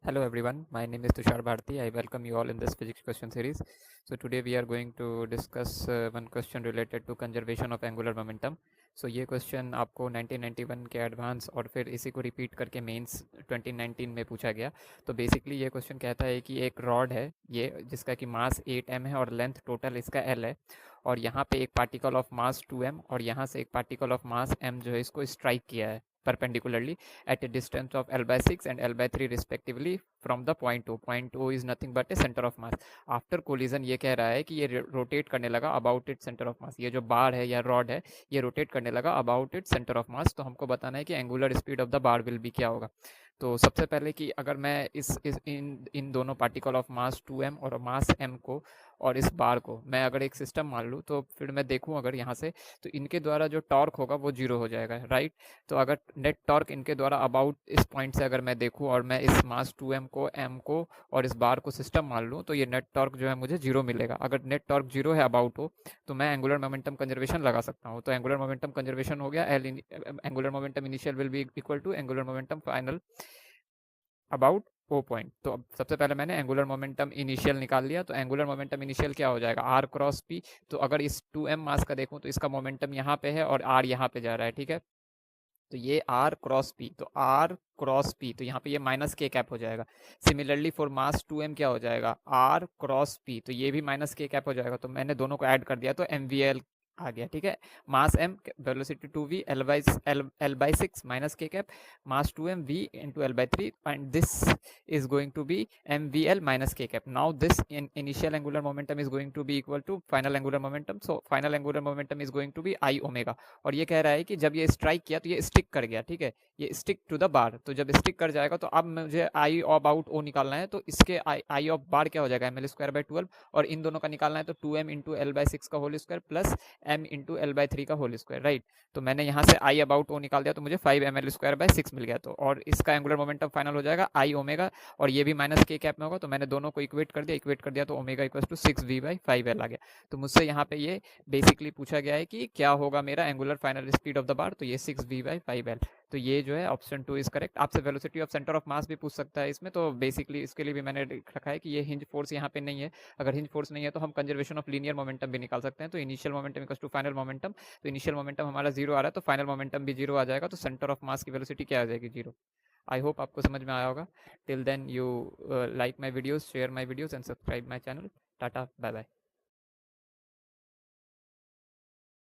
Hello everyone, my name is Tushar Bharti. I welcome you all in this physics question series. So today we are going to discuss one question related to conservation of angular momentum. So ये question आपको 1991 के advance और फिर इसी को repeat करके mains 2019 में पूछा गया. तो बेसिकली ये क्वेश्चन कहता है कि एक रॉड है ये जिसका कि मास 8m है और लेंथ टोटल इसका l है और यहाँ पे एक पार्टिकल ऑफ मास 2m और यहाँ से एक पार्टिकल ऑफ मास m जो है इसको स्ट्राइक किया है perpendicularly at a distance of L by 6 and L by 3 respectively from the point O. Point O is nothing but a center of mass. After collision ये कह रहा है कि ये रोटेट करने लगा about its center of mass. ये जो बार है या रॉड है ये रोटेट करने लगा about its center of mass. तो हमको बताना है कि angular speed of the bar will be क्या होगा. तो सबसे पहले कि अगर मैं इन दोनों पार्टिकल ऑफ मास 2m और मास m को और इस बार को मैं अगर एक सिस्टम मान लूँ तो फिर मैं देखूँ अगर यहाँ से तो इनके द्वारा जो टॉर्क होगा वो जीरो हो जाएगा, राइट. तो अगर नेट टॉर्क इनके द्वारा अबाउट इस पॉइंट से अगर मैं देखूँ और मैं इस मास 2m को m को और इस बार को सिस्टम मान लूँ तो ये नेट टॉर्क जो है मुझे जीरो मिलेगा. अगर नेट टॉर्क जीरो है अबाउट हो तो मैं एंगुलर मोमेंटम कंजर्वेशन लगा सकता हूँ. तो एंगुलर मोमेंटम कंजर्वेशन हो गया angular momentum initial will be equal to angular momentum final about O point. तो अब सबसे पहले मैंने एंगुलर मोमेंटम इनिशियल निकाल लिया. तो एंगुलर मोमेंटम इनिशियल क्या हो जाएगा, आर क्रॉस पी. तो अगर इस 2m मास का देखूं तो इसका मोमेंटम यहाँ पे है और आर यहाँ पे जा रहा है, ठीक है. तो ये आर क्रॉस पी, तो आर क्रॉस पी, तो यहाँ पे ये माइनस के कैप हो जाएगा. सिमिलरली फॉर मास 2m क्या हो जाएगा, आर क्रॉस पी, तो ये भी माइनस के कैप हो जाएगा. तो मैंने दोनों को ऐड कर दिया तो एम वी एल आ गया, ठीक है. मास m velocity 2v l by 6 minus के cap mass 2m v into l by 3 and this is going to be mvl minus k cap. Now this initial angular momentum is going to be equal to final angular momentum. So final angular momentum is going to be I omega. और ये कह रहा है कि जब ये strike किया तो ये स्टिक कर गया, ठीक है. ये स्टिक टू द बार. तो जब स्टिक कर जाएगा तो अब मुझे आई अबाउट ओ निकालना है. तो इसके आई ऑफ बार क्या हो जाएगा, एम एल स्क्वायर बाई 12 और इन दोनों का निकालना है तो 2m इंटू एल बाई 6 का whole square plus m into L by 3 का होल स्क्वायर, राइट. तो मैंने यहाँ से आई अबाउट ओ निकाल दिया तो मुझे 5 ml स्क्वायर बाई 6 मिल गया. तो और इसका एंगुलर मोमेंटम फाइनल हो जाएगा आई ओमेगा और ये भी माइनस के कैप में होगा. तो मैंने दोनों को इक्वेट कर दिया तो omega equal to 6v by 5l आ गया. तो मुझसे यहाँ पे ये बेसिकली पूछा गया है कि क्या होगा मेरा angular final speed of the bar. तो ये 6v बाई 5l. तो ये जो है ऑप्शन 2 इज करेक्ट. आपसे velocity of centre of mass भी पूछ सकता है इसमें. तो बेसिकली इसके लिए भी मैंने रखा है कि ये हिंज फोर्स यहाँ पे नहीं है. अगर हिंज फोर्स नहीं है तो हम कंजर्वेशन ऑफ लीनियर मोमेंटम भी निकाल सकते हैं. तो initial momentum equal to final momentum. तो इनिशियल मोमेंटम हमारा जीरो आ रहा है तो फाइनल मोमेंटम भी जीरो आ जाएगा. तो सेंटर ऑफ मास की वेलोसिटी क्या आ जाएगी, जीरो. आई होप आपको समझ में आया होगा. Till then you like my videos, share my videos and subscribe my channel. Tata, bye bye.